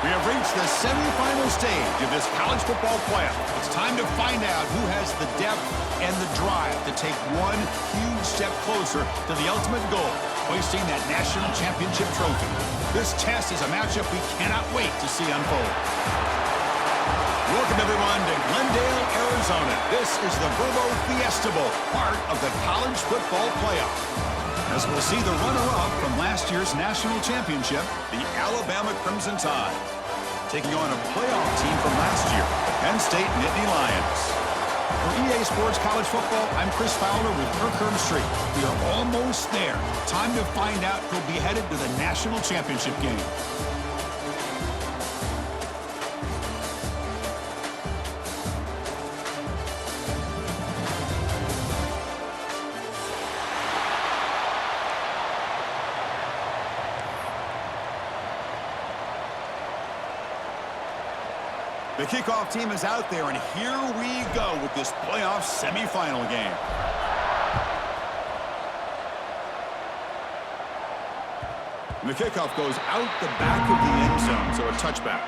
We have reached the semifinal stage of this college football playoff. It's time to find out who has the depth and the drive to take one huge step closer to the ultimate goal, hoisting that national championship trophy. This test is a matchup we cannot wait to see unfold. Welcome, everyone, to Glendale, Arizona. This is the Verbo Fiesta Bowl, part of the college football playoff. As we'll see the runner-up from last year's national championship, the Alabama Crimson Tide, taking on a playoff team from last year, the Penn State Nittany Lions. For EA Sports College Football, I'm Chris Fowler with Kirk Herbstreit. We are almost there. Time to find out who'll be headed to the national championship game. The kickoff team is out there, and here we go with this playoff semifinal game. And the kickoff goes out the back of the end zone, so a touchback.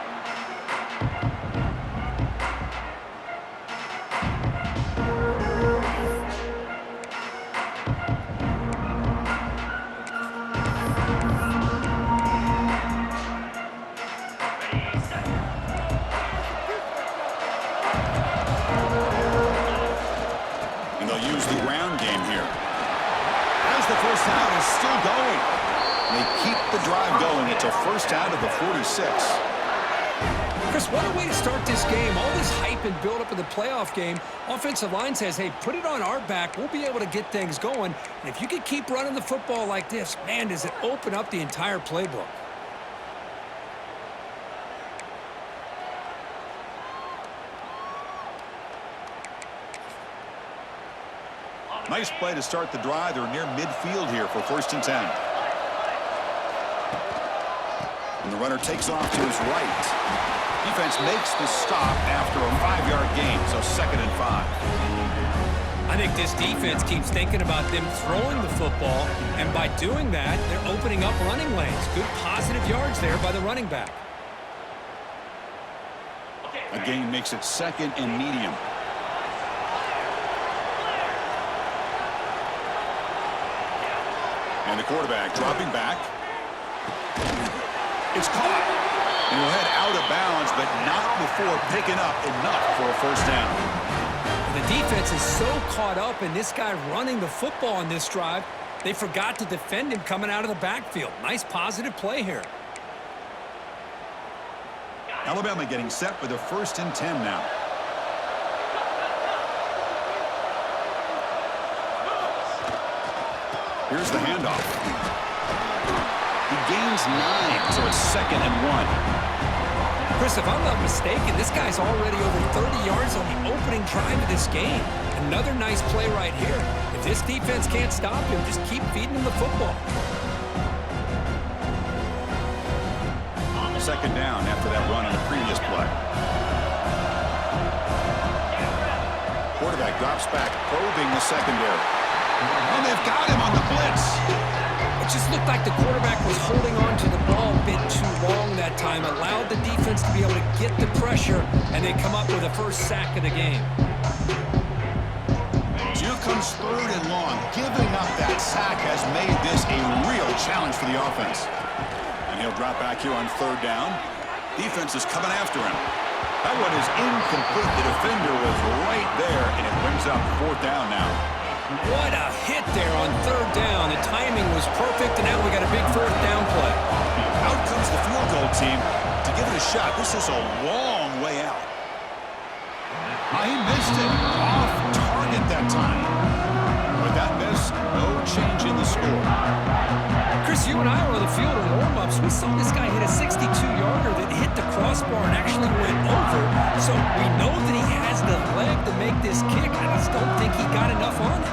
First out of the 46. Chris, what a way to start this game. All this hype and build up of the playoff game. Offensive line says, hey, put it on our back. We'll be able to get things going. And if you can keep running the football like this, man, does it open up the entire playbook. Nice play to start the drive. They're near midfield here for 1st and 10. And the runner takes off to his right. Defense makes the stop after a 5-yard gain, so 2nd and 5. I think this defense keeps thinking about them throwing the football, and by doing that, they're opening up running lanes. Good positive yards there by the running back. A gain makes it 2nd and medium. And the quarterback dropping back. It's caught. And he'll head out of bounds, but not before picking up enough for a 1st down. The defense is so caught up in this guy running the football on this drive, they forgot to defend him coming out of the backfield. Nice positive play here. Alabama getting set for the 1st and 10 now. Here's the handoff. He gains 9, so it's 2nd and 1. Chris, if I'm not mistaken, this guy's already over 30 yards on the opening drive of this game. Another nice play right here. If this defense can't stop him, just keep feeding him the football. 2nd down after that run on the previous play. Quarterback drops back, probing the secondary. And they've got him on the blitz. It just looked like the quarterback was holding on to the ball a bit too long that time, allowed the defense to be able to get the pressure, and they come up with a 1st sack of the game. Here comes 3rd and long. Giving up that sack has made this a real challenge for the offense. And he'll drop back here on 3rd down. Defense is coming after him. That one is incomplete. The defender was right there, and it brings up 4th down now. What a hit there on 3rd down. The timing was perfect, and now we got a big 4th down play. Out comes the field goal team to give it a shot. This is a long way out. He missed it. Off target that time. With that miss, no change in the score. Chris, you and I were on the field in warm-ups. We saw this guy hit a 62-yarder that hit the crossbar and actually went over. So we know that he has the leg to make this kick. I just don't think he got enough on it.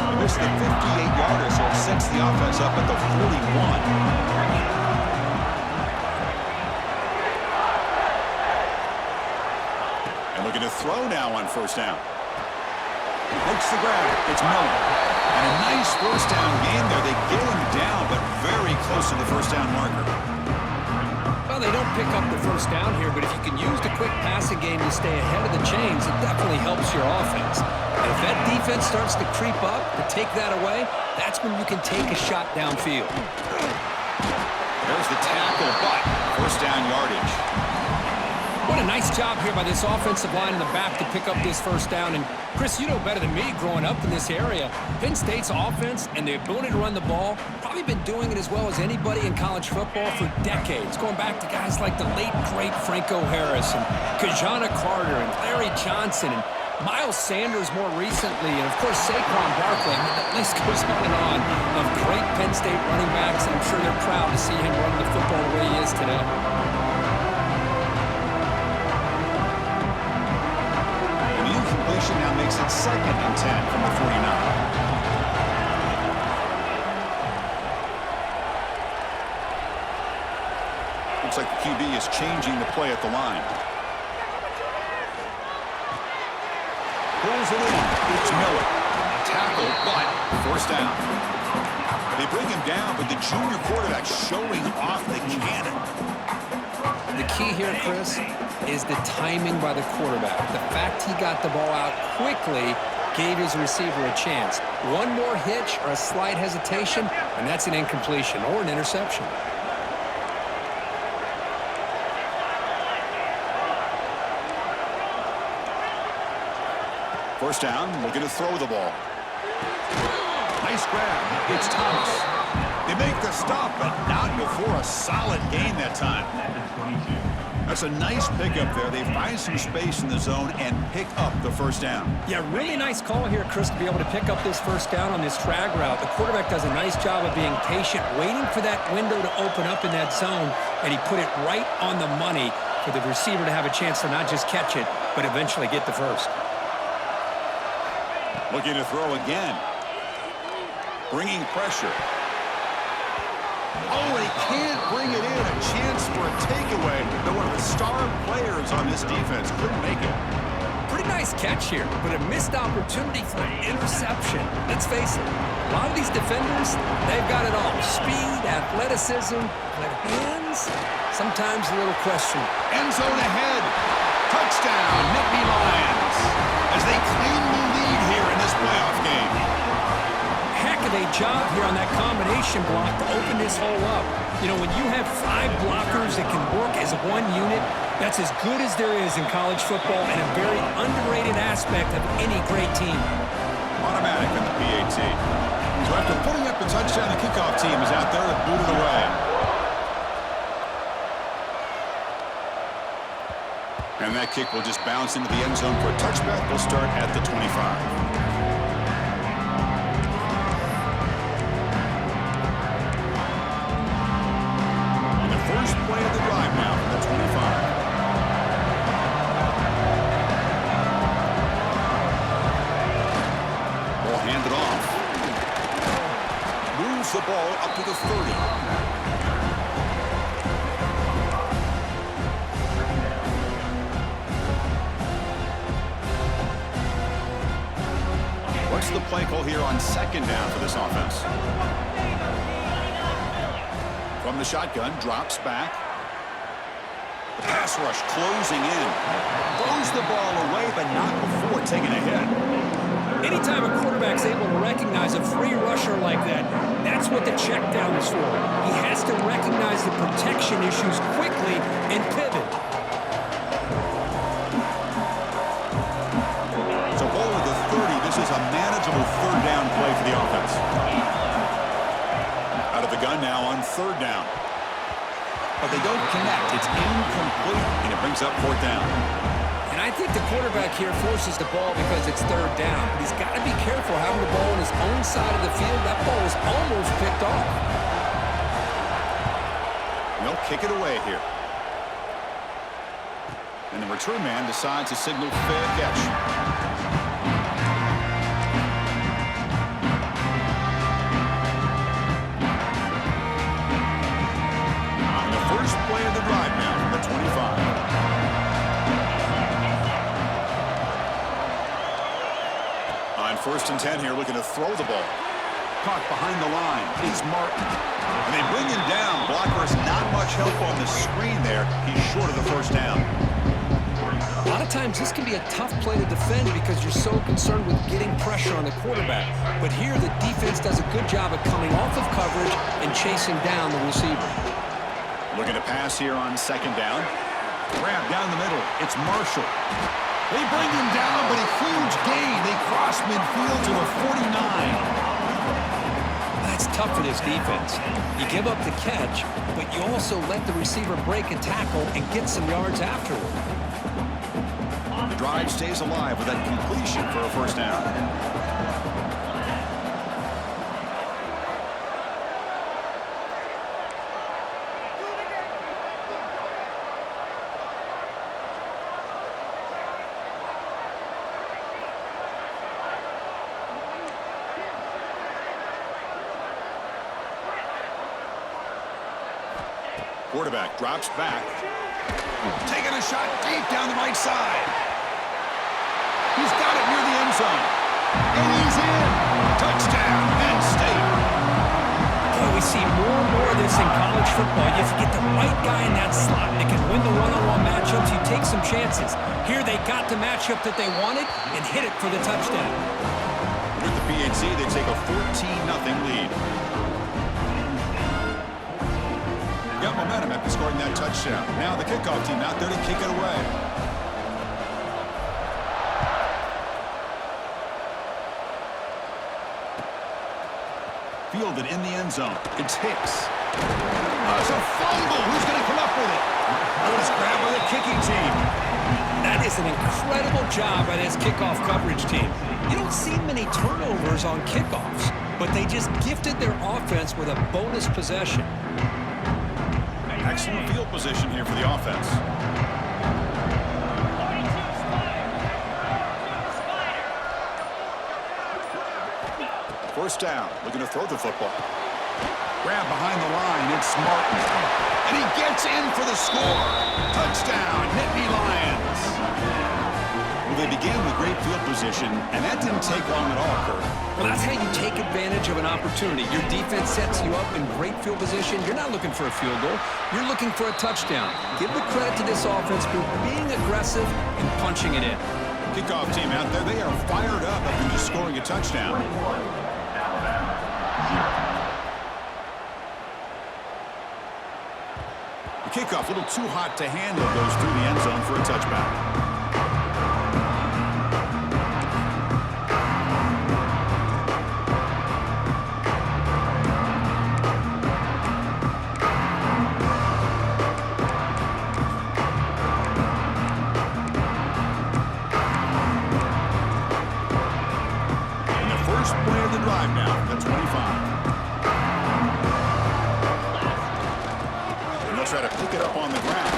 He missed the 58-yarder, so it sets the offense up at the 41. And looking to throw now on 1st down. Makes the grab. It's Miller. And a nice 1st down gain there. They get him down, but very close to the 1st down marker. Well, they don't pick up the first down here, but if you can use the quick passing game to stay ahead of the chains, it definitely helps your offense. And if that defense starts to creep up, to take that away, that's when you can take a shot downfield. There's the tackle, but first down yardage. What a nice job here by this offensive line in the back to pick up this first down. And, Chris, you know better than me growing up in this area, Penn State's offense and the ability to run the ball probably been doing it as well as anybody in college football for decades, going back to guys like the late, great Franco Harris and Kajana Carter and Larry Johnson and Miles Sanders more recently, and, of course, Saquon Barkley. I mean, the list goes on of great Penn State running backs, and I'm sure they're proud to see him running the football the way he is today. Now makes it 2nd and 10 from the 49. Looks like the QB is changing the play at the line. Pulls it in. It's Miller. Tackle, but first down. They bring him down, but the junior quarterback showing off the cannon. The key here, Chris, is the timing by the quarterback. The fact he got the ball out quickly gave his receiver a chance. One more hitch or a slight hesitation, and that's an incompletion or an interception. First down, looking to throw the ball. Nice grab. It's Thomas. They make the stop, but not before a solid gain that time. That's a nice pickup there. They find some space in the zone and pick up the first down. Yeah, really nice call here, Chris, to be able to pick up this first down on this drag route. The quarterback does a nice job of being patient, waiting for that window to open up in that zone, and he put it right on the money for the receiver to have a chance to not just catch it, but eventually get the first. Looking to throw again. Bringing pressure. Oh, he can't bring it in. A chance for a takeaway. But one of the star players on this defense couldn't make it. Pretty nice catch here, but a missed opportunity for an interception. Let's face it, a lot of these defenders, they've got it all. Speed, athleticism, but hands, sometimes a little question. End zone ahead. Touchdown, Nittany Lions, as they claim the lead here in this playoff game. Heck of a job here on that combination block to open this hole up. You know, when you have 5 blockers that can work as one unit, that's as good as there is in college football and a very underrated aspect of any great team. Automatic on the PAT. So after putting up a touchdown, the kickoff team is out there to boot it away. And that kick will just bounce into the end zone for a touchback. We'll start at the 25. Play of the drive now from the 25. Ball handed off. Moves the ball up to the 30. What's the play call here on 2nd down for this offense? From the shotgun, drops back. The pass rush closing in. Throws the ball away, but not before taking a hit. Anytime a quarterback's able to recognize a free rusher like that, that's what the check down is for. He has to recognize the protection issues quickly and pivot. So ball with the 30. This is a manageable 3rd down play for the offense. Out of the gun now on 3rd down. But they don't connect. It's incomplete, and it brings up 4th down. And I think the quarterback here forces the ball because it's 3rd down. But he's got to be careful having the ball on his own side of the field. That ball was almost picked off. They'll kick it away here. And the return man decides to signal fair catch. Play of the drive now from the 25. On 1st and 10 here, looking to throw the ball. caught behind the line. It's Martin. And they bring him down. Blocker's not much help on the screen there. He's short of the first down. A lot of times this can be a tough play to defend because you're so concerned with getting pressure on the quarterback. But here the defense does a good job of coming off of coverage and chasing down the receiver. Looking to pass here on second down. Grab down the middle. It's Marshall. They bring him down, but a huge gain. They cross midfield to the 49. That's tough for this defense. You give up the catch, but you also let the receiver break a tackle and get some yards afterward. The drive stays alive with that completion for a first down. Quarterback drops back. Taking a shot deep down the right side. He's got it near the end zone. And he's in. Touchdown, Penn State. Boy, we see more and more of this in college football. If you get the right guy in that slot that can win the one-on-one matchups, you take some chances. Here they got the matchup that they wanted and hit it for the touchdown. With the PNC, they take a 14-0 lead. Got momentum after scoring that touchdown. Now the kickoff team out there to kick it away. Fielded in the end zone. It's Hicks. It's a fumble. Who's going to come up with it? It's grabbed by the kicking team. That is an incredible job by this kickoff coverage team. You don't see many turnovers on kickoffs, but they just gifted their offense with a bonus possession. Excellent field position here for the offense. First down, looking to throw the football. Grab behind the line, it's Martin. And he gets in for the score. Touchdown, Nittany Lions. Well, they began with great field position, and that didn't take long at all, Kirk. Well, that's how you take advantage of an opportunity. Your defense sets you up in great field position. You're not looking for a field goal. You're looking for a touchdown. Give the credit to this offense for being aggressive and punching it in. Kickoff team out there, they are fired up after just scoring a touchdown. The kickoff, a little too hot to handle, goes through the end zone for a touchback. Try to pick it up on the ground.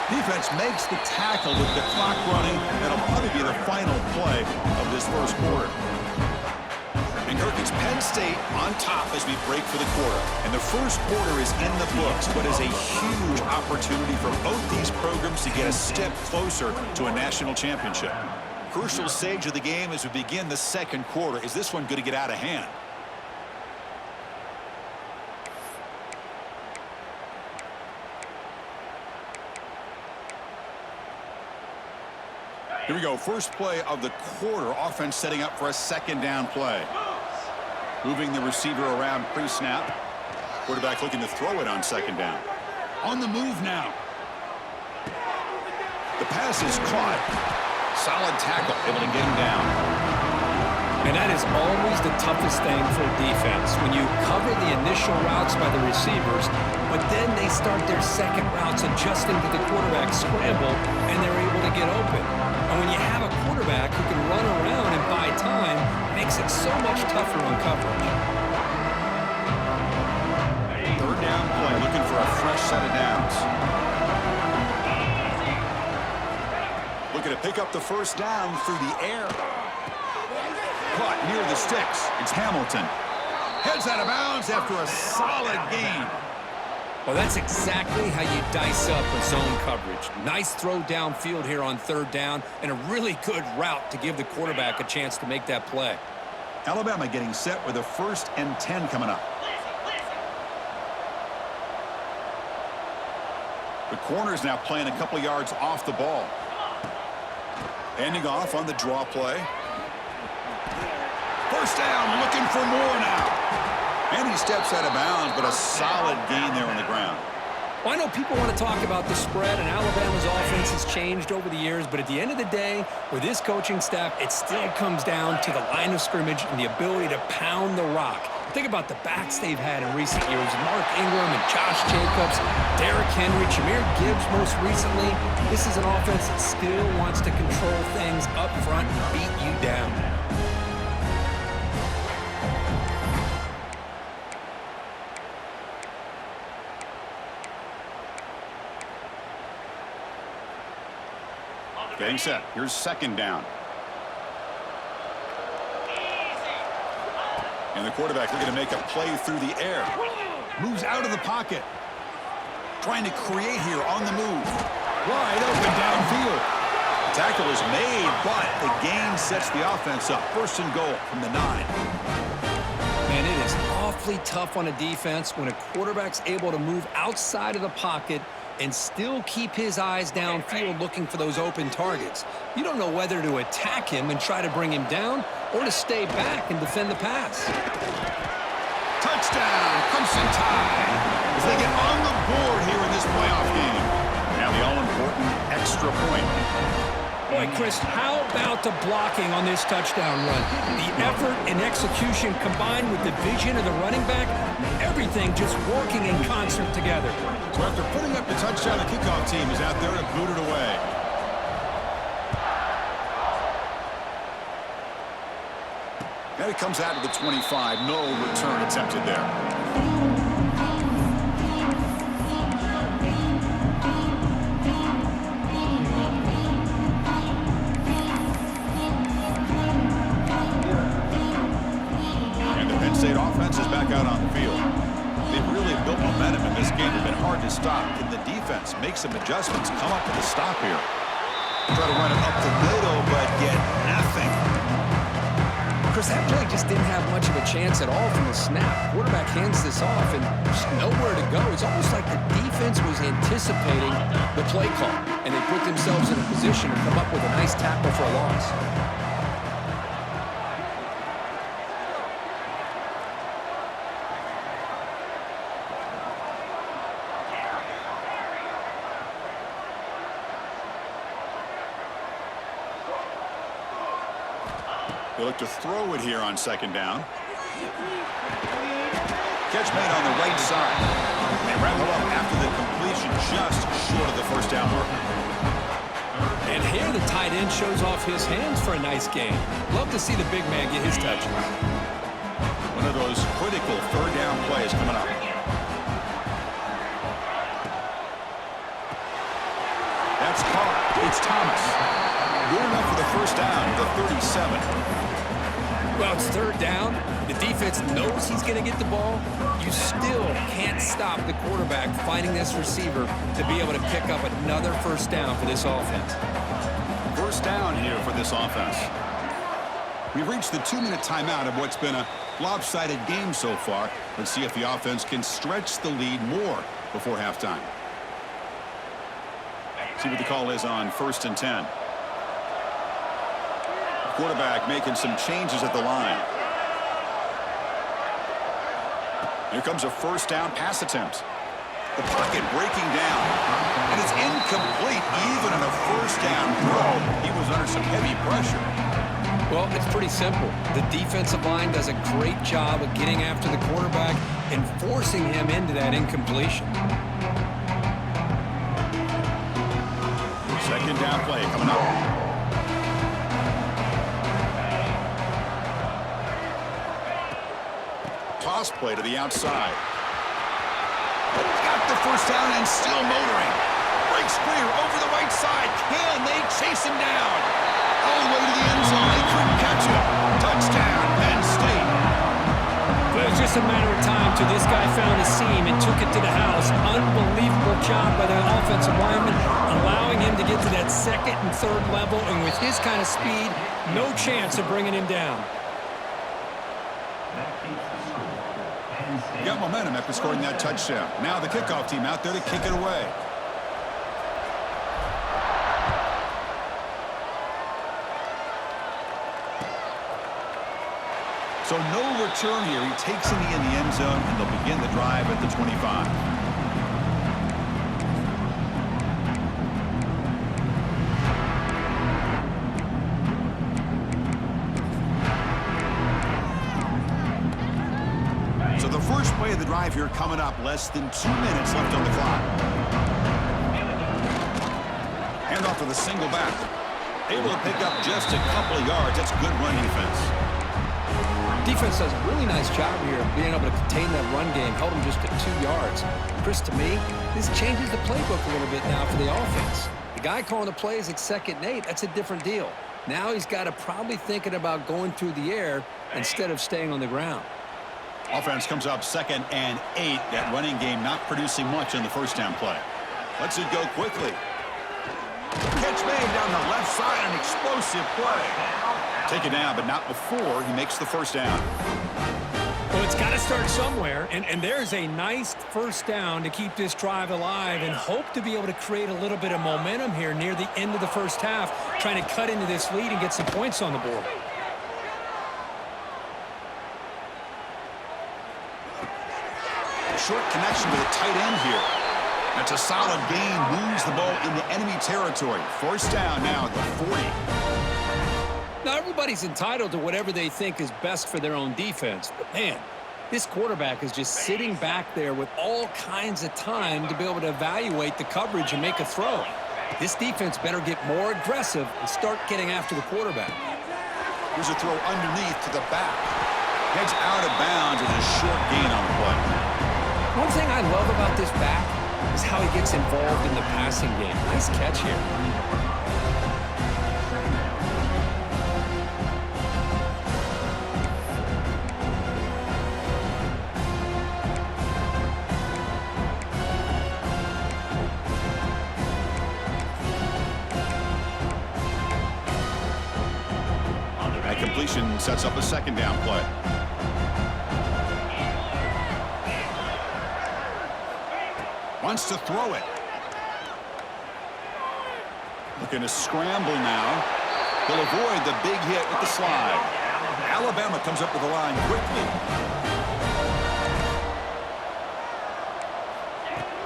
Defense makes the tackle with the clock running. That'll probably be the final play of this first quarter. And Kirk, it's Penn State on top as we break for the quarter. And the first quarter is in the books, but is a huge opportunity for both these programs to get a step closer to a national championship. Crucial stage of the game as we begin the second quarter. Is this one going to get out of hand? Here we go, first play of the quarter. Offense setting up for a second down play. Moving the receiver around pre-snap. Quarterback looking to throw it on second down. On the move now. The pass is caught. Solid tackle, able to get him down. And that is always the toughest thing for a defense, when you cover the initial routes by the receivers, but then they start their second routes adjusting to the quarterback scramble, and they're able to get open. And when you have a quarterback who can run around and buy time, it makes it so much tougher on coverage. Third down play, looking for a fresh set of downs. Looking to pick up the first down through the air. Caught near the sticks. It's Hamilton. Heads out of bounds after a solid gain. Well, that's exactly how you dice up a zone coverage. Nice throw downfield here on third down, and a really good route to give the quarterback a chance to make that play. Alabama getting set with a 1st and 10 coming up. The corner's now playing a couple yards off the ball. Handing off on the draw play. 1st down, looking for more now. And he steps out of bounds, but a solid gain there on the ground. Well, I know people want to talk about the spread, and Alabama's offense has changed over the years, but at the end of the day, with this coaching staff, it still comes down to the line of scrimmage and the ability to pound the rock. Think about the backs they've had in recent years. Mark Ingram and Josh Jacobs, Derrick Henry, Jahmyr Gibbs most recently. This is an offense that still wants to control things up front and beat you down. Getting set. Here's 2nd down. And the quarterback looking to make a play through the air. Moves out of the pocket. Trying to create here on the move. Wide open downfield. The tackle is made, but the gain sets the offense up. 1st and goal from the 9. Man, it is awfully tough on a defense when a quarterback's able to move outside of the pocket and still keep his eyes downfield looking for those open targets. You don't know whether to attack him and try to bring him down or to stay back and defend the pass. Touchdown, Crimson Tide, as they get on the board here in this playoff game. Now the all-important extra point. Boy, Chris, how about the blocking on this touchdown run? The effort and execution combined with the vision of the running back, everything just working in concert together. So after putting up the touchdown, the kickoff team is out there to boot it away. And it comes out to the 25. No return attempted there. State offense is back out on the field. They've really built momentum in this game. It's been hard to stop. Can the defense make some adjustments, come up with a stop here? Try to run it up the middle, but get nothing. Chris, that play just didn't have much of a chance at all from the snap. Quarterback hands this off and there's nowhere to go. It's almost like the defense was anticipating the play call, and they put themselves in a position to come up with a nice tackle for a loss. They look to throw it here on 2nd down. Catch made on the right side. They wrap it up after the completion just short of the 1st down marker. And here the tight end shows off his hands for a nice gain. Love to see the big man get his touches. One of those critical 3rd down plays coming up. That's caught. It's Thomas. Good enough for the 1st down, the 37. Well, it's 3rd down. The defense knows he's going to get the ball. You still can't stop the quarterback finding this receiver to be able to pick up another 1st down for this offense. 1st down here for this offense. We've reached the 2-minute timeout of what's been a lopsided game so far. Let's see if the offense can stretch the lead more before halftime. See what the call is on 1st and 10. Quarterback making some changes at the line. Here comes a 1st down pass attempt. The pocket breaking down. And it's incomplete even in a 1st down throw. He was under some heavy pressure. Well, it's pretty simple. The defensive line does a great job of getting after the quarterback and forcing him into that incompletion. 2nd down play coming up. Toss play to the outside. Got the 1st down and still motoring. Breaks clear over the right side. Can they chase him down? All the way to the end zone. They couldn't catch him. Touchdown, Penn State. Well, it was just a matter of time till this guy found a seam and took it to the house. Unbelievable job by the offensive lineman, allowing him to get to that 2nd and 3rd level, and with his kind of speed, no chance of bringing him down. Got momentum after scoring that touchdown. Now the kickoff team out there to kick it away. So no return here. He takes it in the end zone, and they'll begin the drive at the 25. So the first play of the drive here coming up. Less than 2 minutes left on the clock. Hand off to the single back. Able to pick up just a couple of yards. That's good run defense. Defense does a really nice job here of being able to contain that run game. Held him just at 2 yards. Chris, to me, this changes the playbook a little bit now for the offense. The guy calling the plays at 2nd and 8, that's a different deal. Now he's got to probably thinking about going through the air instead of staying on the ground. Offense comes up 2nd and 8. That running game not producing much on the first down play. Lets it go quickly. Catch made down the left side, an explosive play. Take it down, but not before he makes the first down. Well, it's got to start somewhere, and there's a nice first down to keep this drive alive and hope to be able to create a little bit of momentum here near the end of the first half, trying to cut into this lead and get some points on the board. Short connection to the tight end here. That's a solid gain, moves the ball into enemy territory. First down now at the 40. Now, everybody's entitled to whatever they think is best for their own defense. But, man, this quarterback is just sitting back there with all kinds of time to be able to evaluate the coverage and make a throw. This defense better get more aggressive and start getting after the quarterback. Here's a throw underneath to the back. Heads out of bounds with a short gain on the play. One thing I love about this back is how he gets involved in the passing game. Nice catch here. That completion sets up a 2nd down play. Wants to throw it. Looking to scramble now. He'll avoid the big hit with the slide. Alabama comes up with the line quickly.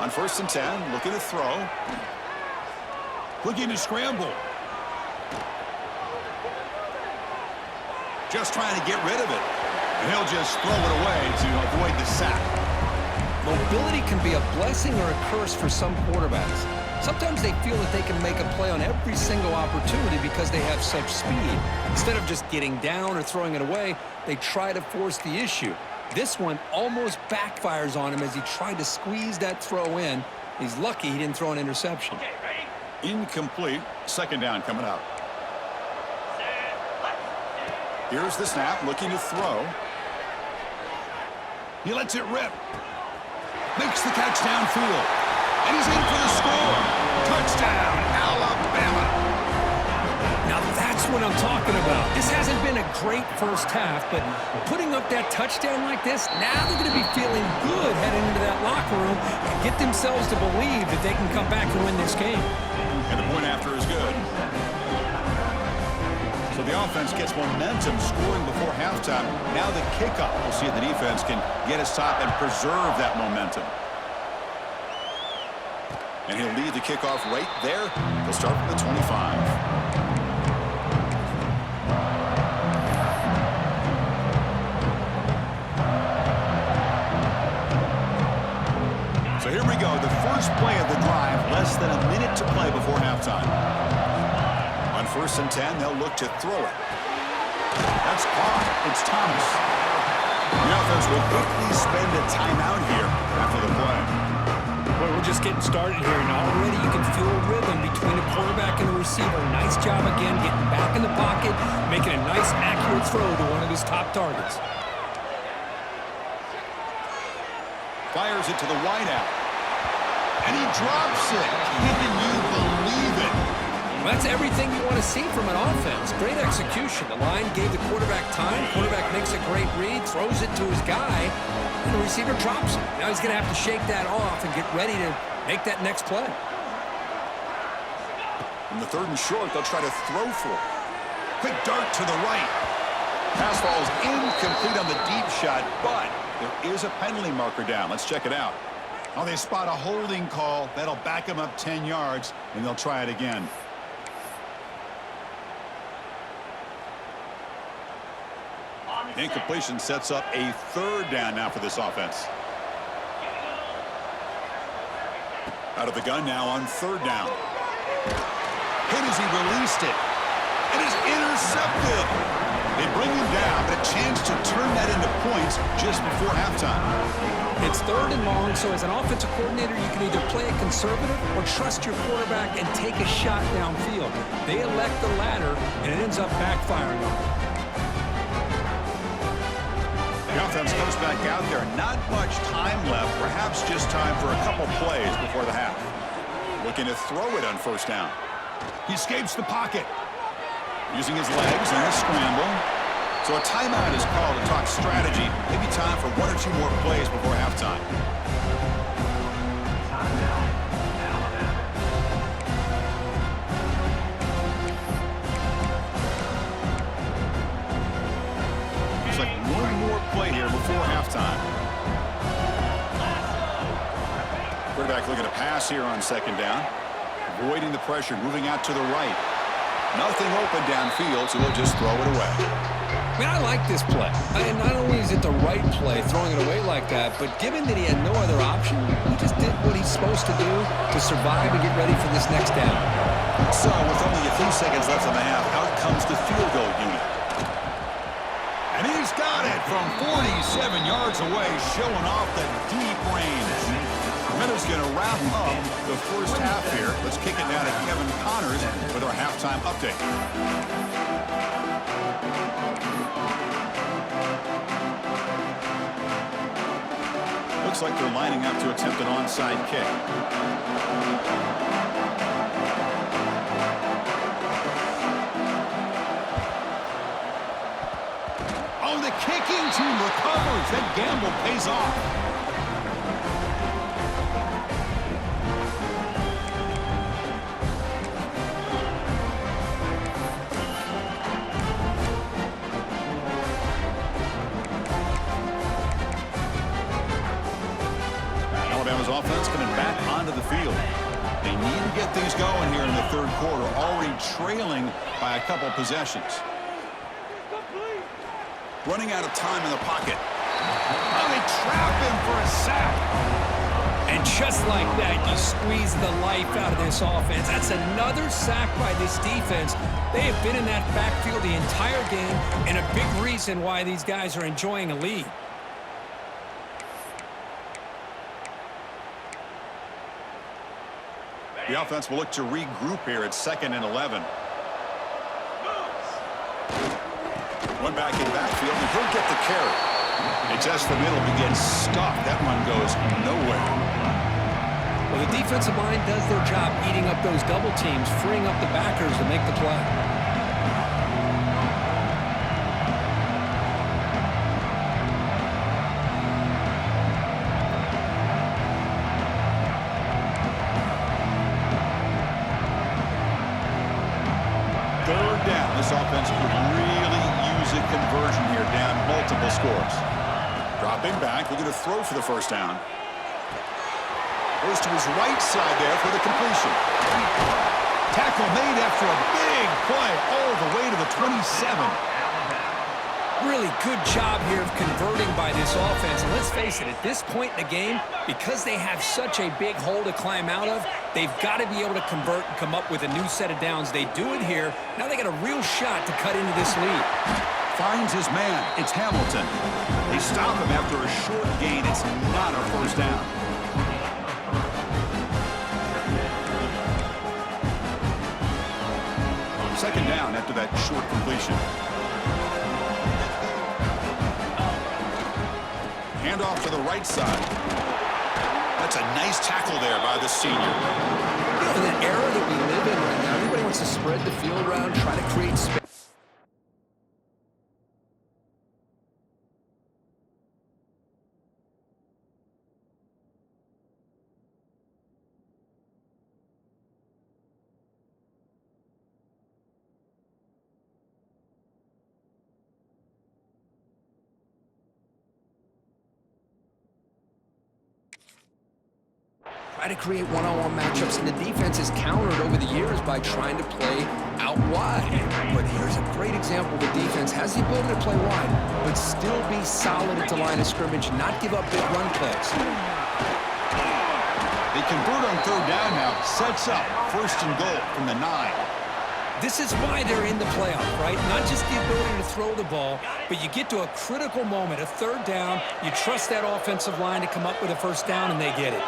On 1st and 10, looking to throw. Looking to scramble. Just trying to get rid of it. And he'll just throw it away to avoid the sack. Mobility can be a blessing or a curse for some quarterbacks. Sometimes they feel that they can make a play on every single opportunity because they have such speed. Instead of just getting down or throwing it away, they try to force the issue. This one almost backfires on him as he tried to squeeze that throw in. He's lucky he didn't throw an interception. Incomplete. 2nd down coming up. Here's the snap, looking to throw. He lets it rip. Makes the catch downfield. And he's in for the score. Touchdown, Alabama. Now that's what I'm talking about. This hasn't been a great first half, but putting up that touchdown like this, now they're going to be feeling good heading into that locker room and get themselves to believe that they can come back and win this game. And the point after is good. So the offense gets momentum scoring before halftime. Now the kickoff. We'll see if the defense can get a stop and preserve that momentum. And he'll lead the kickoff right there. They'll start from the 25. So here we go. The first play of the drive. Less than a minute to play before halftime. On 1st and 10, they'll look to throw it. That's caught. It's Thomas. The offense will quickly spend a timeout here after the play. Boy, we're just getting started here, and already you can feel a rhythm between the quarterback and the receiver. Nice job again getting back in the pocket, making a nice, accurate throw to one of his top targets. Fires it to the wideout. And he drops it. Can you believe it? Well, that's everything you want to see from an offense. Great execution. The line gave the quarterback time. Quarterback makes a great read, throws it to his guy, and the receiver drops it. Now he's going to have to shake that off and get ready to make that next play. In the 3rd and short, they'll try to throw for it. Quick dart to the right. Pass falls incomplete on the deep shot, but there is a penalty marker down. Let's check it out. Oh, they spot a holding call. That'll back them up 10 yards, and they'll try it again. Incompletion sets up a 3rd down now for this offense. Out of the gun now on 3rd down. Hit as he released it. It is intercepted. They bring him down, but a chance to turn that into points just before halftime. It's 3rd and long, so as an offensive coordinator, you can either play it conservative or trust your quarterback and take a shot downfield. They elect the latter, and it ends up backfiring on them. The offense comes back out there. Not much time left. Perhaps just time for a couple plays before the half. Looking to throw it on 1st down. He escapes the pocket. Using his legs in the scramble. So a timeout is called to talk strategy. Maybe time for 1 or 2 more plays before halftime. Looks like 1 more play here before halftime. Quarterback looking to pass here on 2nd down. Avoiding the pressure, moving out to the right. Nothing open downfield, so they'll just throw it away. Man, I like this play. And not only is it the right play, throwing it away like that, but given that he had no other option, he just did what he's supposed to do to survive and get ready for this next down. So, with only a few seconds left in the half, out comes the field goal unit. And he's got it from 47 yards away, showing off the deep range. Minutes going to wrap up the 1st half here. Let's kick it down to Kevin Connors with our halftime update. Looks like they're lining up to attempt an onside kick. Oh, the kicking team recovers. That gamble pays off. Offense coming back onto the field. They need to get things going here in the 3rd quarter, already trailing by a couple possessions. Running out of time in the pocket. Oh, they trap him for a sack. And just like that, you squeeze the life out of this offense. That's another sack by this defense. They have been in that backfield the entire game, and a big reason why these guys are enjoying a lead. The offense will look to regroup here at 2nd and 11. One back in backfield, and he'll get the carry. It's just the middle begins stuffed. That one goes nowhere. Well, the defensive line does their job eating up those double teams, freeing up the backers to make the play. This offense could really use a conversion here, down multiple scores. Dropping back, looking to throw for the 1st down. Goes to his right side there for the completion. Tackle made after a big play all the way to the 27. Really good job here of converting by this offense. And let's face it, at this point in the game, because they have such a big hole to climb out of, they've got to be able to convert and come up with a new set of downs. They do it here. Now they got a real shot to cut into this lead. Finds his man. It's Hamilton. They stop him after a short gain. It's not a 1st down. Second down after that short completion. Handoff to the right side. That's a nice tackle there by the senior. In an era that we live in right now, everybody wants to spread the field around, try to create space. Try to create one-on-one matchups, and the defense has countered over the years by trying to play out wide. But here's a great example. The defense has the ability to play wide, but still be solid at the line of scrimmage, not give up big run plays. They convert on third down now. Sets up 1st and goal from the 9. This is why they're in the playoff, right? Not just the ability to throw the ball, but you get to a critical moment, a third down, you trust that offensive line to come up with a first down, and they get it.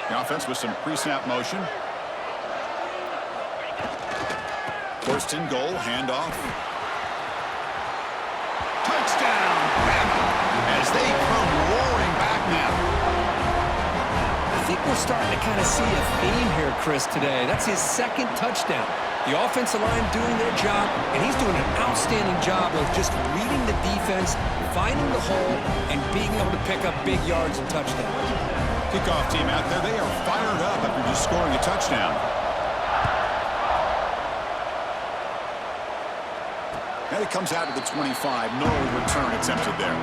The offense with some pre-snap motion. 1st and goal, handoff. Touchdown, Bama, as they come roaring back now. I think we're starting to kind of see a theme here, Chris, today. That's his 2nd touchdown. The offensive line doing their job, and he's doing an outstanding job of just reading the defense, finding the hole, and being able to pick up big yards and touchdowns. Kickoff team out there, they are fired up after just scoring a touchdown. And it comes out of the 25. No return attempted there.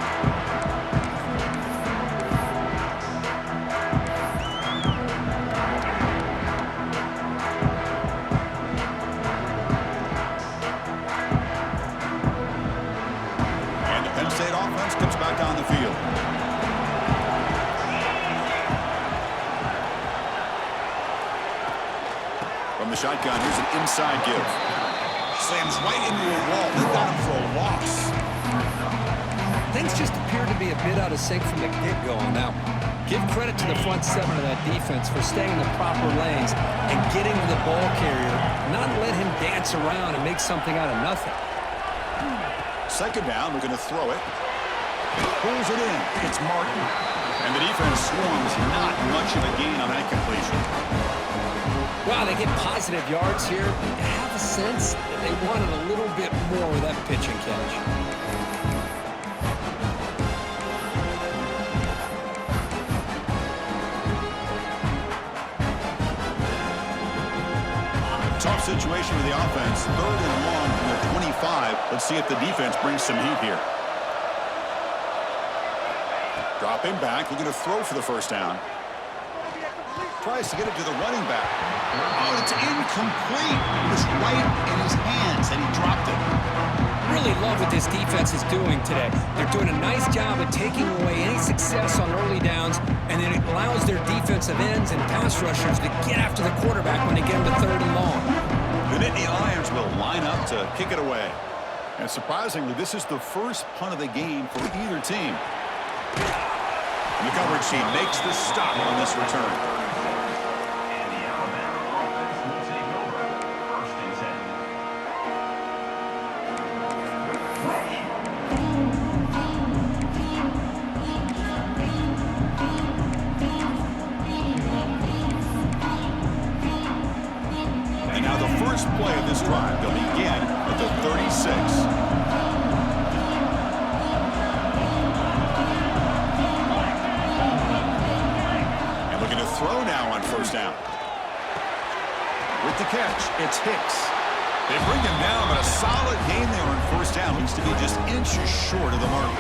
And the Penn State offense comes back on the field. From the shotgun, here's an inside give. Slams right into a wall. They got him for a loss. Things just appear to be a bit out of sync from the get-go on that one. Give credit to the front 7 of that defense for staying in the proper lanes and getting to the ball carrier, not let him dance around and make something out of nothing. 2nd down, we're going to throw it. Pulls it in. It's Martin. And the defense swarms. Not much of a gain on that completion. Wow, they get positive yards here. You have a sense that they wanted a little bit more with that pitch and catch. Tough situation for the offense. 3rd and long from their 25. Let's see if the defense brings some heat here. Dropping back, looking to throw for the 1st down. Tries to get it to the running back. Oh, it's incomplete. It was right in his hands, and he dropped it. Really love what this defense is doing today. They're doing a nice job of taking away any success on early downs, and then it allows their defensive ends and pass rushers to get after the quarterback when they get him to 3rd and long. The Nittany Lions will line up to kick it away. And surprisingly, this is the first punt of the game for either team. And the coverage team makes the stop on this return. And now the first play of this drive, they'll begin at the 36. Throw now on 1st down. With the catch, it's Hicks. They bring him down, but a solid gain there on 1st down. Looks to be just inches short of the mark.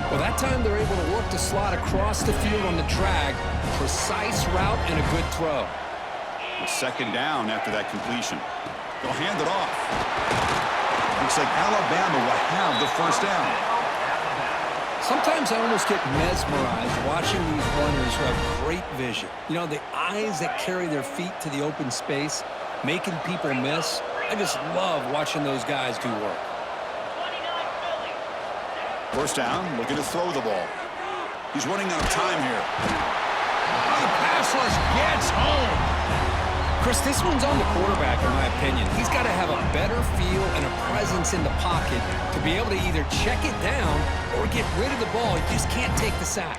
Well, that time they're able to work the slot across the field on the drag. Precise route and a good throw. 2nd down after that completion. They'll hand it off. Looks like Alabama will have the 1st down. Sometimes I almost get mesmerized watching these runners who have great vision. You know, the eyes that carry their feet to the open space, making people miss. I just love watching those guys do work. 1st down, looking to throw the ball. He's running out of time here. Oh, the pass rush gets home. Chris, this one's on the quarterback, in my opinion. He's got to have a better feel and a presence in the pocket to be able to either check it down or get rid of the ball. He just can't take the sack.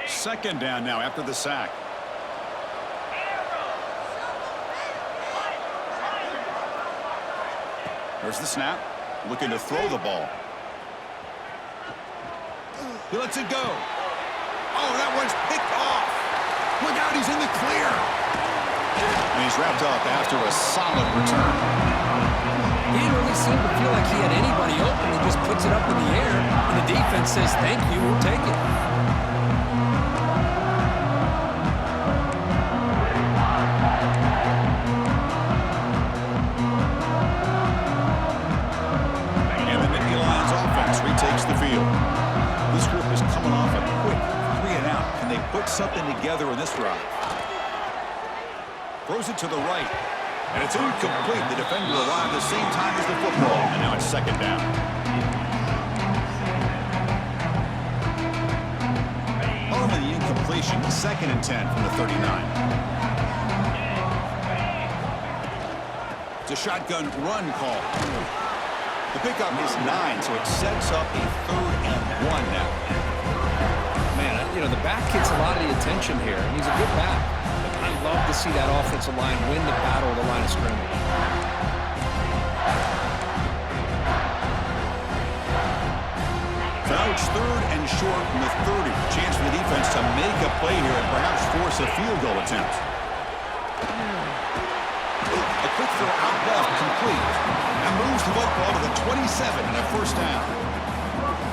Second down now after the sack. There's the snap. Looking to throw the ball. He lets it go. Oh, that one's picked off. Look out, he's in the clear. And he's wrapped up after a solid return. He didn't really seem to feel like he had anybody open. He just puts it up in the air, and the defense says, thank you, we'll take it. And the Nittany Lions offense retakes the field. This group is coming off a quick 3-and-out. Can they put something together in this drive? Throws it to the right. And it's incomplete. The defender arrived at the same time as the football. And now it's second down. Home in the incompletion. 2nd and 10 from the 39. It's a shotgun run call. The pickup is 9, so it sets up a 3rd and 1 now. Man, you know, the back gets a lot of the attention here, and he's a good back. I love to see that offensive line win the battle of the line of scrimmage. Couch 3rd and short from the 30. Chance for the defense to make a play here and perhaps force a field goal attempt. A quick throw out left, complete. And moves the football to the 27 and a first down.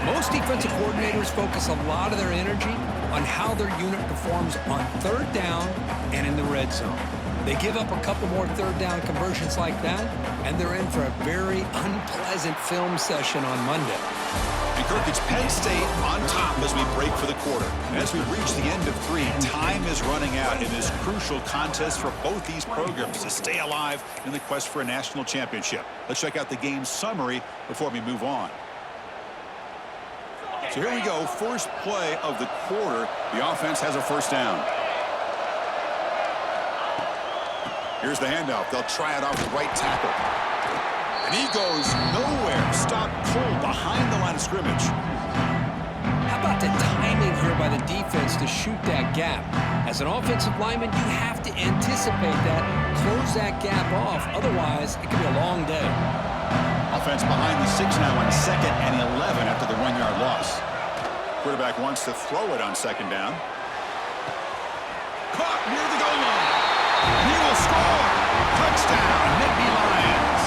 Most defensive coordinators focus a lot of their energy on how their unit performs on 3rd down and in the red zone. They give up a couple more 3rd down conversions like that, and they're in for a very unpleasant film session on Monday. And Kirk, it's Penn State on top as we break for the quarter. And as we reach the end of 3, time is running out in this crucial contest for both these programs to stay alive in the quest for a national championship. Let's check out the game summary before we move on. So here we go, first play of the quarter. The offense has a first down. Here's the handoff. They'll try it off the right tackle. And he goes nowhere. Stopped cold behind the line of scrimmage. How about the timing here by the defense to shoot that gap? As an offensive lineman, you have to anticipate that, close that gap off. Otherwise, it could be a long day. Offense behind the 6 now on 2nd and 11 after the 1-yard loss. Quarterback wants to throw it on 2nd down. Caught near the goal line. And he will score. Touchdown, Nittany Lions.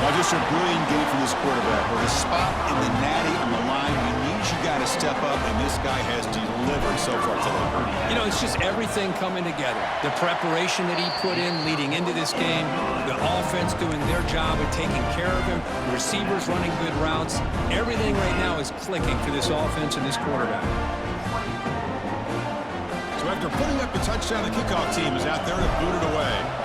Now just a brilliant game from this quarterback. With a spot in the natty on the line, he needs you got to step up, and this guy has delivered so far today. You know, it's just everything coming together. The preparation that he put in leading into this game, the offense doing their job of taking care of him, the receivers running good routes. Everything right now is clicking for this offense and this quarterback. So after putting up the touchdown, the kickoff team is out there to boot it away.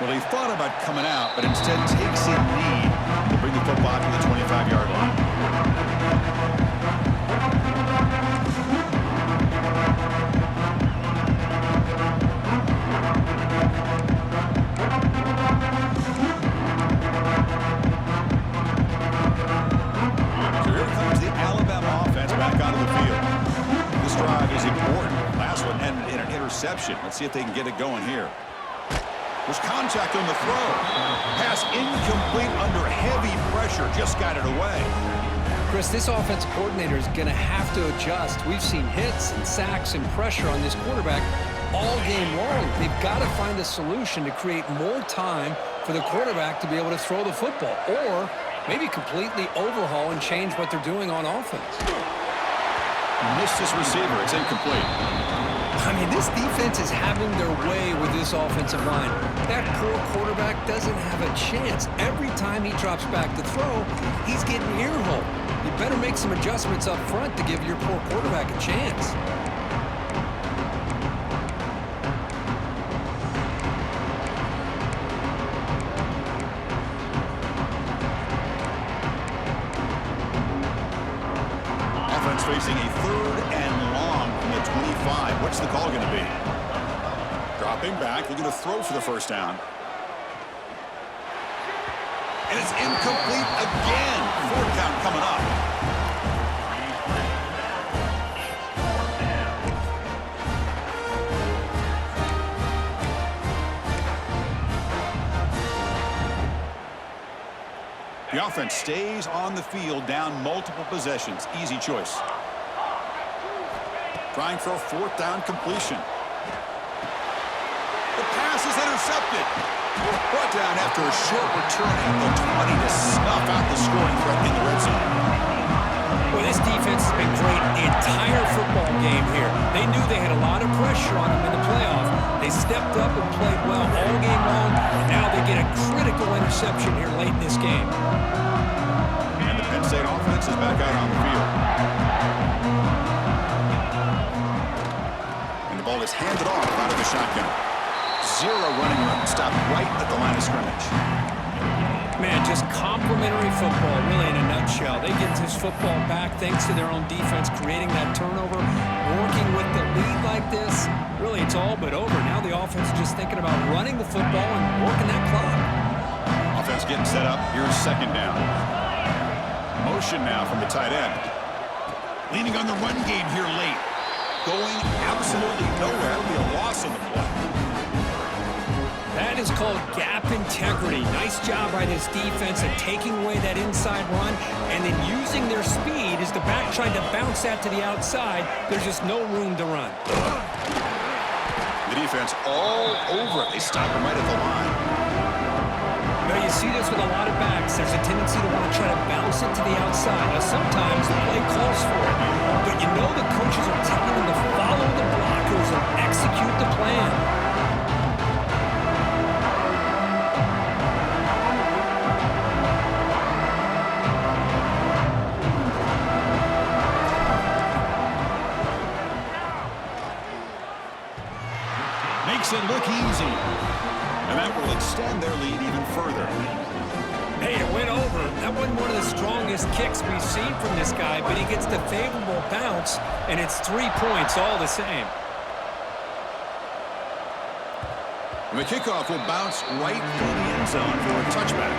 Well, he thought about coming out, but instead takes a knee to bring the football to the 25-yard line. So here comes the Alabama offense back onto the field. This drive is important. Last one ended in an interception. Let's see if they can get it going here. There's contact on the throw. Pass incomplete under heavy pressure. Just got it away. Chris, this offensive coordinator is going to have to adjust. We've seen hits and sacks and pressure on this quarterback all game long. They've got to find a solution to create more time for the quarterback to be able to throw the football, or maybe completely overhaul and change what they're doing on offense. Missed his receiver. It's incomplete. I mean, this defense is having their way with this offensive line. That poor quarterback doesn't have a chance. Every time he drops back to throw, he's getting earholed. You better make some adjustments up front to give your poor quarterback a chance. Offense facing a 3rd and long from the 25. What's the call going to be? Dropping back, looking to throw for the first down. And it's incomplete again. Fourth down coming up. The offense stays on the field, down multiple possessions. Easy choice. Trying for a fourth down completion. The pass is intercepted. Brought down after a short return at the 20 to snuff out the scoring threat in the red zone. Well, this defense has been great the entire football game here. They knew they had a lot of pressure on them in the playoff. They stepped up and played well all game long, and now they get a critical interception here late in this game. And the Penn State offense is back out on the field. And the ball is handed off out of the shotgun. Zero running room, stopped right at the line of scrimmage. Man, just complimentary football, really, in a nutshell. They get this football back thanks to their own defense, creating that turnover, working with the lead like this. Really, it's all but over. Now the offense is just thinking about running the football and working that clock. Offense getting set up. Here's second down. Motion now from the tight end. Leaning on the run game here late. Going absolutely nowhere. It'll be a loss on the play. That is called gap integrity. Nice job by this defense at taking away that inside run and then using their speed as the back tried to bounce that to the outside. There's just no room to run. The defense all over it. They stop him right at the line. Now you see this with a lot of backs. There's a tendency to want to try to bounce it to the outside. Now sometimes the play calls for it, but you know the coaches are telling them to follow the blockers and execute the plan. Makes it look easy. And that will extend their lead even further. Hey, it went over. That wasn't one of the strongest kicks we've seen from this guy, but he gets the favorable bounce, and it's 3 points all the same. And the kickoff will bounce right through the end zone for a touchback.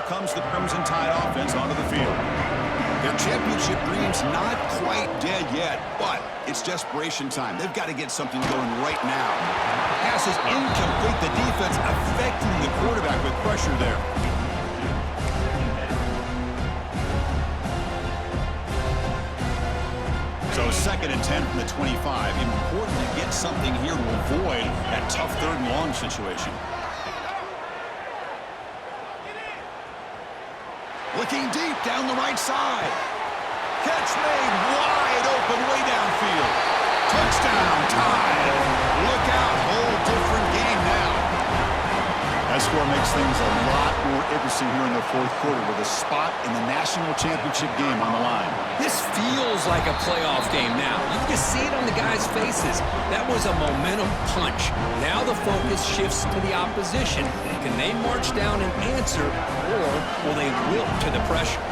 Comes the Crimson Tide offense onto the field. Their championship dream's not quite dead yet, but it's desperation time. They've got to get something going right now. Pass is incomplete. The defense affecting the quarterback with pressure there. So 2nd and 10 from the 25. Important to get something here to avoid that tough 3rd and long situation. Looking deep down the right side. Catch made wide open way downfield. Touchdown, Tide. Look out, whole different game now. That score makes things a lot more interesting here in the 4th quarter with a spot in the national championship game on the line. This feels like a playoff game now. You can see it on the guys' faces. That was a momentum punch. Now the focus shifts to the opposition. Can they march down and answer, or will they wilt to the pressure?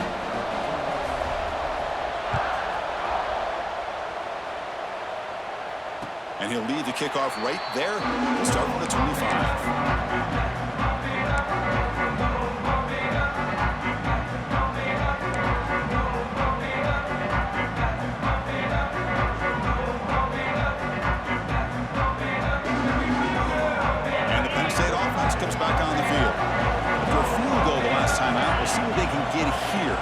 And he'll lead the kickoff right there. He'll start from the 25. Comes back on the field. After a field goal the last time out, we'll see what they can get here.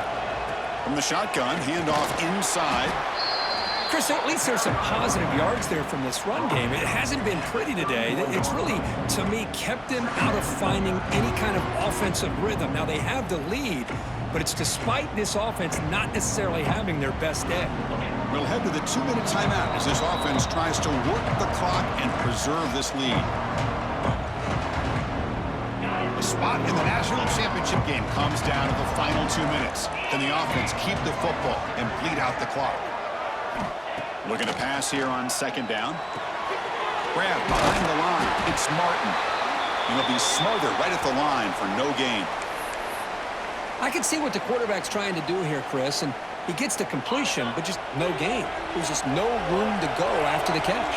From the shotgun, handoff inside. Chris, at least there's some positive yards there from this run game. It hasn't been pretty today. It's really, to me, kept them out of finding any kind of offensive rhythm. Now, they have the lead, but it's despite this offense not necessarily having their best day. We'll head to the 2-minute timeout as this offense tries to work the clock and preserve this lead. The spot in the national championship game comes down to the final 2 minutes. Can the offense keep the football and bleed out the clock? Looking to pass here on second down. Grab behind the line. It's Martin. And he'll be smothered right at the line for no gain. I can see what the quarterback's trying to do here, Chris, and he gets the completion, but just no gain. There's just no room to go after the catch.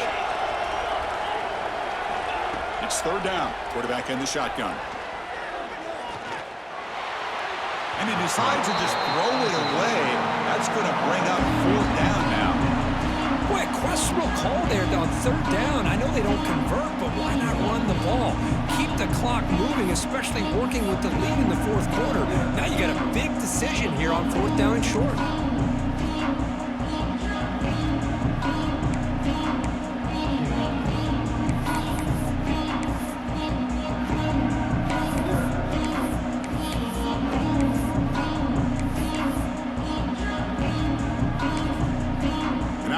It's third down. Quarterback in the shotgun. And he decides to just throw it away. That's going to bring up fourth down now. Boy, a questionable call there on third down. I know they don't convert, but why not run the ball? Keep the clock moving, especially working with the lead in the fourth quarter. Now you got a big decision here on fourth down and short.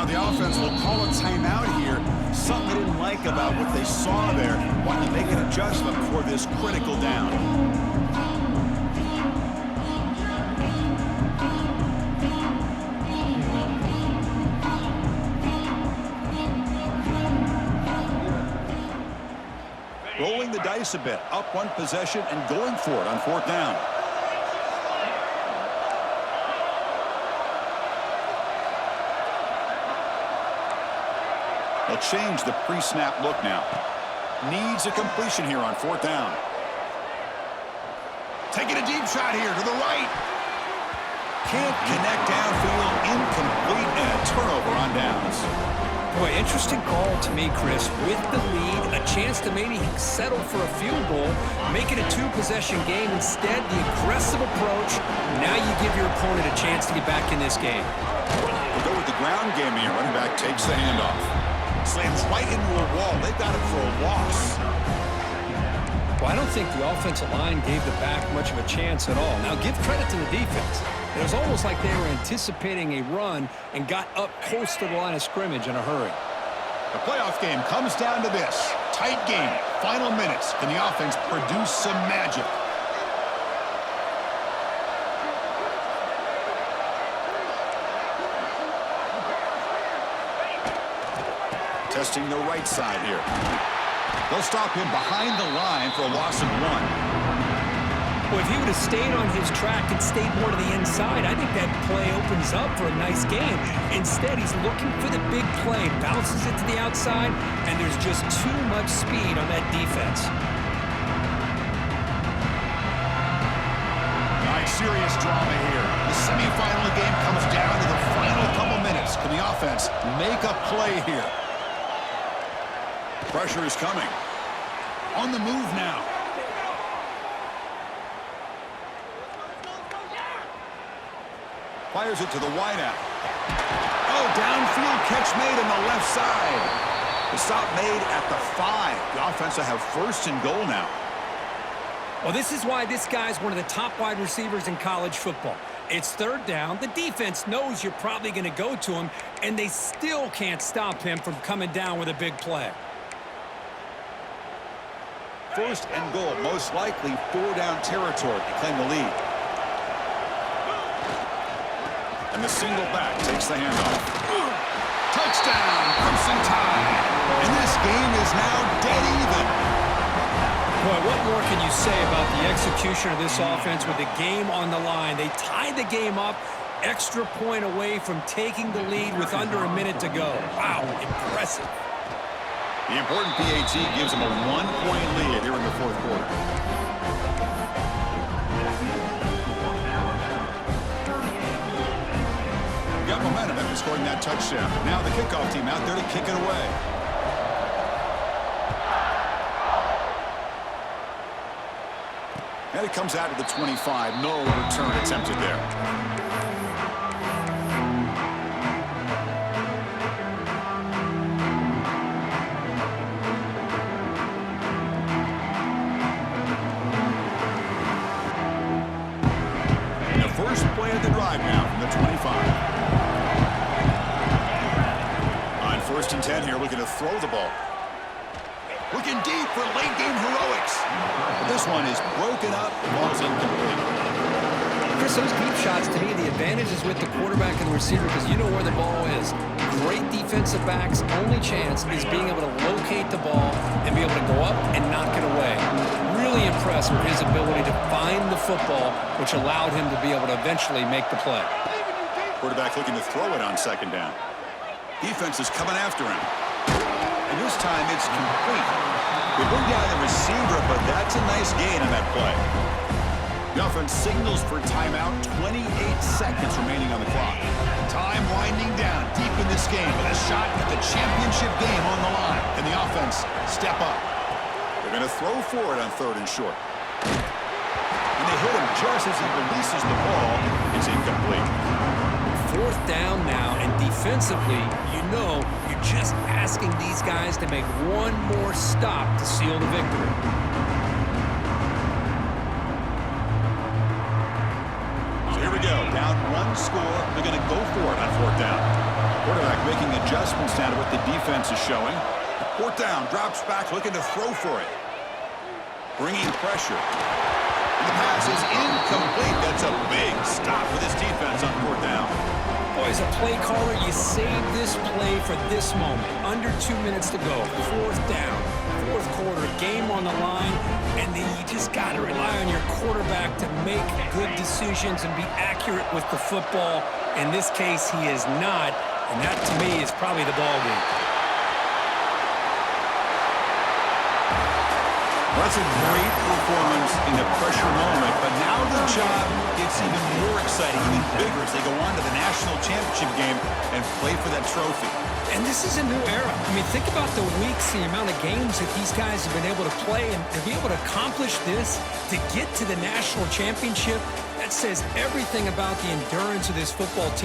The offense will call a timeout here. Something they didn't like about what they saw there. Wanting to make an adjustment for this critical down. Rolling the dice a bit. Up one possession and going for it on fourth down. They'll change the pre-snap look now. Needs a completion here on fourth down. Taking a deep shot here to the right. Can't connect downfield. Incomplete and a turnover on downs. Boy, interesting call to me, Chris. With the lead, a chance to maybe settle for a field goal, make it a two-possession game. Instead, the aggressive approach. Now you give your opponent a chance to get back in this game. We'll go with the ground game here. Running back takes the handoff. Slams right into a wall. They've got him for a loss. Well, I don't think the offensive line gave the back much of a chance at all. Now, give credit to the defense. It was almost like they were anticipating a run and got up close to the line of scrimmage in a hurry. The playoff game comes down to this. Tight game. Final minutes. Can the offense produce some magic? Testing the right side here. They'll stop him behind the line for a loss of one. Well, if he would have stayed on his track and stayed more to the inside, I think that play opens up for a nice game. Instead, he's looking for the big play, bounces it to the outside, and there's just too much speed on that defense. All right, serious drama here. The semifinal game comes down to the final couple minutes. Can the offense make a play here? Pressure is coming. On the move now. Fires it to the wideout. Oh, downfield catch made on the left side. The stop made at the 5. The offense will have first and goal now. Well, this is why this guy's one of the top wide receivers in college football. It's third down. The defense knows you're probably going to go to him, and they still can't stop him from coming down with a big play. First and goal, most likely 4-down territory to claim the lead. And the single back takes the handoff. Touchdown, Crimson Tide. And this game is now dead even. Boy, what more can you say about the execution of this offense with the game on the line? They tied the game up, extra point away from taking the lead with under a minute to go. Wow, impressive. The important PAT gives them a 1-point lead here in the fourth quarter. Got momentum after scoring that touchdown. Now the kickoff team out there to kick it away. And it comes out to the 25. No return attempted there. First play of the drive now from the 25. On first and 10 here, looking to throw the ball. Looking deep for late game heroics. But this one is broken up. Ball's incomplete. Chris, those deep shots, to me, the advantage is with the quarterback and the receiver because you know where the ball is. Great defensive backs' only chance is being able to locate the ball and be able to go up and knock it away. Really impressed with his ability to find the football, which allowed him to be able to eventually make the play. Quarterback looking to throw it on second down. Defense is coming after him. And this time it's complete. They bring down the receiver, but that's a nice gain on that play. The offense signals for timeout. 28 seconds remaining on the clock. Time winding down deep in this game with a shot at the championship game on the line. Can the offense step up? They're going to throw for it on 3rd and short. And they hit him just as he releases the ball. It's incomplete. 4th down now, and defensively, you know you're just asking these guys to make one more stop to seal the victory. So here we go. Down 1 score. They're going to go for it on 4th down. Quarterback making adjustments now to what the defense is showing. 4th down, drops back, looking to throw for it. Bringing pressure. And the pass is incomplete. That's a big stop with his defense on 4th down. Boy, as a play caller, you save this play for this moment. Under 2 minutes to go. 4th down. 4th quarter, game on the line, and then you just got to rely on your quarterback to make good decisions and be accurate with the football. In this case, he is not, and that, to me, is probably the ball game. Well, that's a great performance in the pressure moment, but now the job gets even more exciting, even bigger as they go on to the national championship game and play for that trophy. And this is a new era. I mean, think about the weeks, the amount of games that these guys have been able to play, and to be able to accomplish this, to get to the national championship, that says everything about the endurance of this football team.